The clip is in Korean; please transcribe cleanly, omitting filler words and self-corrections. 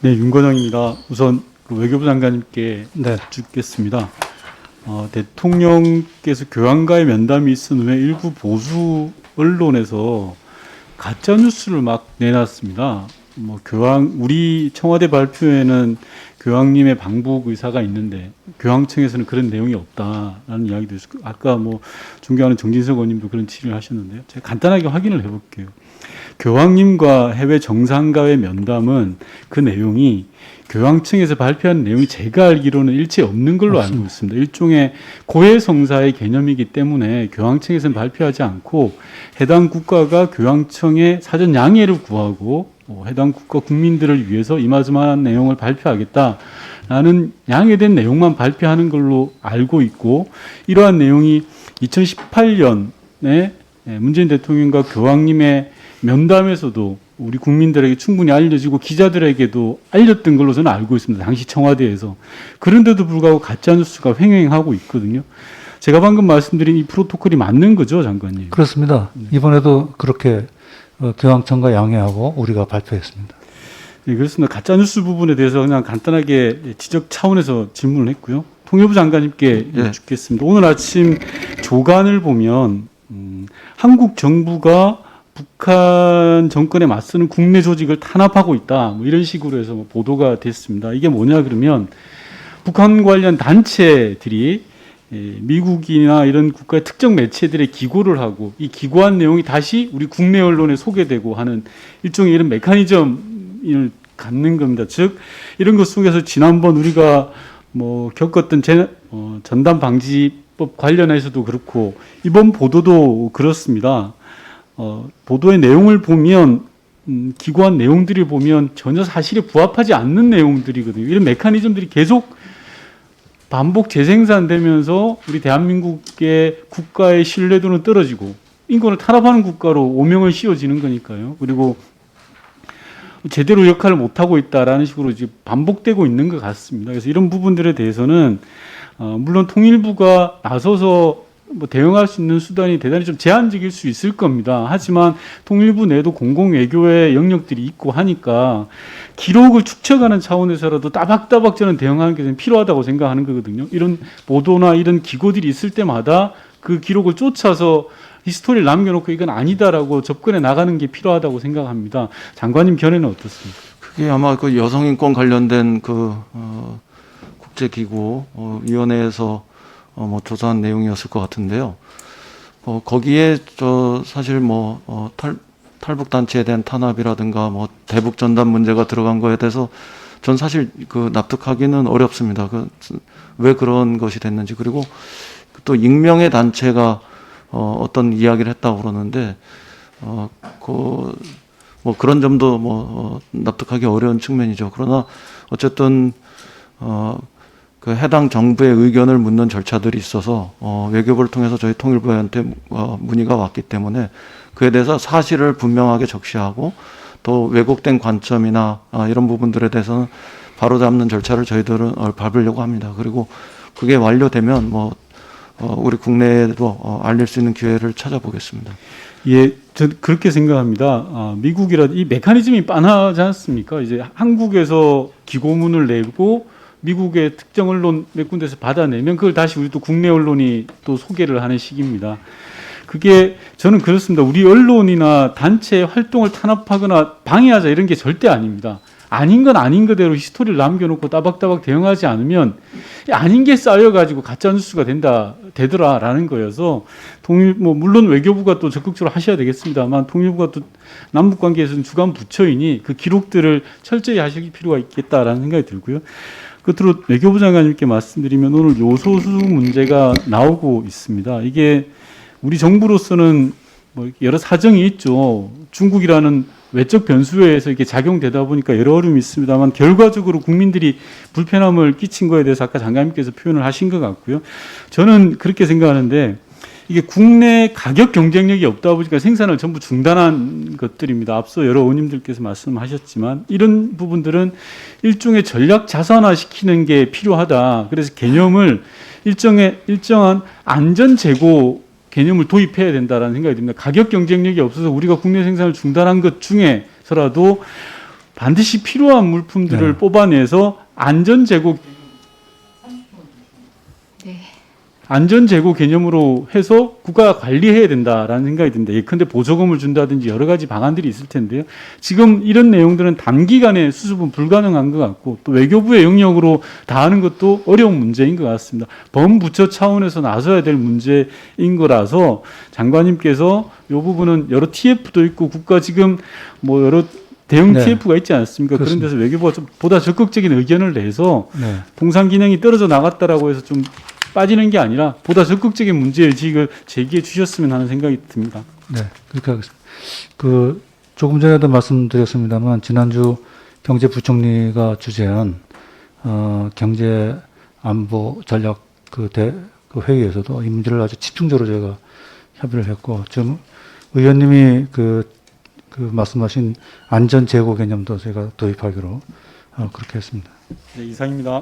네, 윤건영입니다. 우선 그 외교부 장관님께 네. 여쭙겠습니다. 대통령께서 교황과의 면담이 있은 후에 일부 보수 언론에서 가짜 뉴스를 막 내놨습니다. 우리 청와대 발표에는 교황님의 방북 의사가 있는데 교황청에서는 그런 내용이 없다라는 이야기도 있고, 아까 존경하는 정진석 의원님도 그런 질의를 하셨는데요. 제가 간단하게 확인을 해볼게요. 교황님과 해외 정상과의 면담은 그 내용이 교황청에서 발표한 내용이 제가 알기로는 일체 없는 걸로 알고 있습니다. 일종의 고해성사의 개념이기 때문에 교황청에서는 발표하지 않고 해당 국가가 교황청에 사전 양해를 구하고 해당 국가 국민들을 위해서 이마저마한 내용을 발표하겠다라는 양해된 내용만 발표하는 걸로 알고 있고, 이러한 내용이 2018년에 문재인 대통령과 교황님의 면담에서도 우리 국민들에게 충분히 알려지고 기자들에게도 알렸던 걸로 저는 알고 있습니다. 당시 청와대에서. 그런데도 불구하고 가짜뉴스가 횡행하고 있거든요. 제가 방금 말씀드린 이 프로토콜이 맞는 거죠, 장관님? 그렇습니다. 이번에도 그렇게 교황청과 양해하고 우리가 발표했습니다. 네, 그렇습니다. 가짜뉴스 부분에 대해서 그냥 간단하게 지적 차원에서 질문을 했고요. 통일부 장관님께 여쭙겠습니다. 오늘 아침 조간을 보면 한국 정부가 북한 정권에 맞서는 국내 조직을 탄압하고 있다, 이런 식으로 해서 보도가 됐습니다. 이게 뭐냐 그러면 북한 관련 단체들이 미국이나 이런 국가의 특정 매체들에 기고를 하고 이 기고한 내용이 다시 우리 국내 언론에 소개되고 하는 일종의 이런 메커니즘을 갖는 겁니다. 즉 이런 것 속에서 지난번 우리가 겪었던 전담 방지법 관련해서도 그렇고 이번 보도도 그렇습니다. 보도의 내용을 보면 기고한 내용들을 보면 전혀 사실에 부합하지 않는 내용들이거든요. 이런 메커니즘들이 계속 반복 재생산되면서 우리 대한민국의 국가의 신뢰도는 떨어지고 인권을 탄압하는 국가로 오명을 씌워지는 거니까요. 그리고 제대로 역할을 못하고 있다라는 식으로 이제 반복되고 있는 것 같습니다. 그래서 이런 부분들에 대해서는 물론 통일부가 나서서 대응할 수 있는 수단이 대단히 좀 제한적일 수 있을 겁니다. 하지만 통일부 내에도 공공외교의 영역들이 있고 하니까 기록을 축적하는 차원에서라도 따박따박 저는 대응하는 게 필요하다고 생각하는 거거든요. 이런 보도나 이런 기고들이 있을 때마다 그 기록을 쫓아서 히스토리를 남겨놓고 이건 아니다라고 접근해 나가는 게 필요하다고 생각합니다. 장관님 견해는 어떻습니까? 그게 아마 그 여성인권 관련된 국제기구 위원회에서 조사한 내용이었을 것 같은데요. 거기에 사실 탈북 단체에 대한 탄압이라든가 대북 전단 문제가 들어간 거에 대해서 전 사실 납득하기는 어렵습니다. 왜 그런 것이 됐는지, 그리고 또 익명의 단체가 어떤 이야기를 했다고 그러는데 그런 점도 납득하기 어려운 측면이죠. 그러나 어쨌든 그 해당 정부의 의견을 묻는 절차들이 있어서 외교부를 통해서 저희 통일부한테 문의가 왔기 때문에 그에 대해서 사실을 분명하게 적시하고 또 왜곡된 관점이나 이런 부분들에 대해서는 바로잡는 절차를 저희들은 밟으려고 합니다. 그리고 그게 완료되면 우리 국내에도 알릴 수 있는 기회를 찾아보겠습니다. 예, 저 그렇게 생각합니다. 미국이라도 이 메커니즘이 빤하지 않습니까? 이제 한국에서 기고문을 내고 미국의 특정 언론 몇 군데서 받아내면 그걸 다시 우리 또 국내 언론이 또 소개를 하는 식입니다. 그게 저는 그렇습니다. 우리 언론이나 단체의 활동을 탄압하거나 방해하자 이런 게 절대 아닙니다. 아닌 건 아닌 그대로 히스토리를 남겨놓고 따박따박 대응하지 않으면 아닌 게 쌓여가지고 가짜뉴스가 되더라라는 거여서 물론 외교부가 또 적극적으로 하셔야 되겠습니다만 통일부가 또 남북관계에서는 주간 부처이니 그 기록들을 철저히 하실 필요가 있겠다라는 생각이 들고요. 끝으로 외교부 장관님께 말씀드리면 오늘 요소수 문제가 나오고 있습니다. 이게 우리 정부로서는 여러 사정이 있죠. 중국이라는 외적 변수에 의해서 이게 작용되다 보니까 여러 어려움이 있습니다만 결과적으로 국민들이 불편함을 끼친 거에 대해서 아까 장관님께서 표현을 하신 것 같고요. 저는 그렇게 생각하는데 이게 국내 가격 경쟁력이 없다 보니까 생산을 전부 중단한 것들입니다. 앞서 여러 의원님들께서 말씀하셨지만 이런 부분들은 일종의 전략 자산화시키는 게 필요하다. 그래서 개념을 일정한 안전 재고 개념을 도입해야 된다는 생각이 듭니다. 가격 경쟁력이 없어서 우리가 국내 생산을 중단한 것 중에서라도 반드시 필요한 물품들을 네. 뽑아내서 안전재고 네. 안전재고 개념으로 해서 국가가 관리해야 된다라는 생각이 듭니다. 예컨대 보조금을 준다든지 여러 가지 방안들이 있을 텐데요. 지금 이런 내용들은 단기간에 수습은 불가능한 것 같고 또 외교부의 영역으로 다 하는 것도 어려운 문제인 것 같습니다. 범부처 차원에서 나서야 될 문제인 거라서 장관님께서 이 부분은 여러 TF도 있고 국가 지금 뭐 여러 대응 네. TF가 있지 않습니까? 그렇습니다. 그런 데서 외교부가 좀 보다 적극적인 의견을 내서 네. 통상 기능이 떨어져 나갔다라고 해서 좀 빠지는 게 아니라 보다 적극적인 문제의식을 제기해 주셨으면 하는 생각이 듭니다. 네, 그렇게 하겠습니다. 그 조금 전에도 말씀드렸습니다만 지난주 경제부총리가 주재한 경제 안보 전략 그 회의에서도 이 문제를 아주 집중적으로 저희가 협의를 했고 지금 의원님이 그 말씀하신 안전 재고 개념도 저희가 도입하기로 그렇게 했습니다. 네, 이상입니다.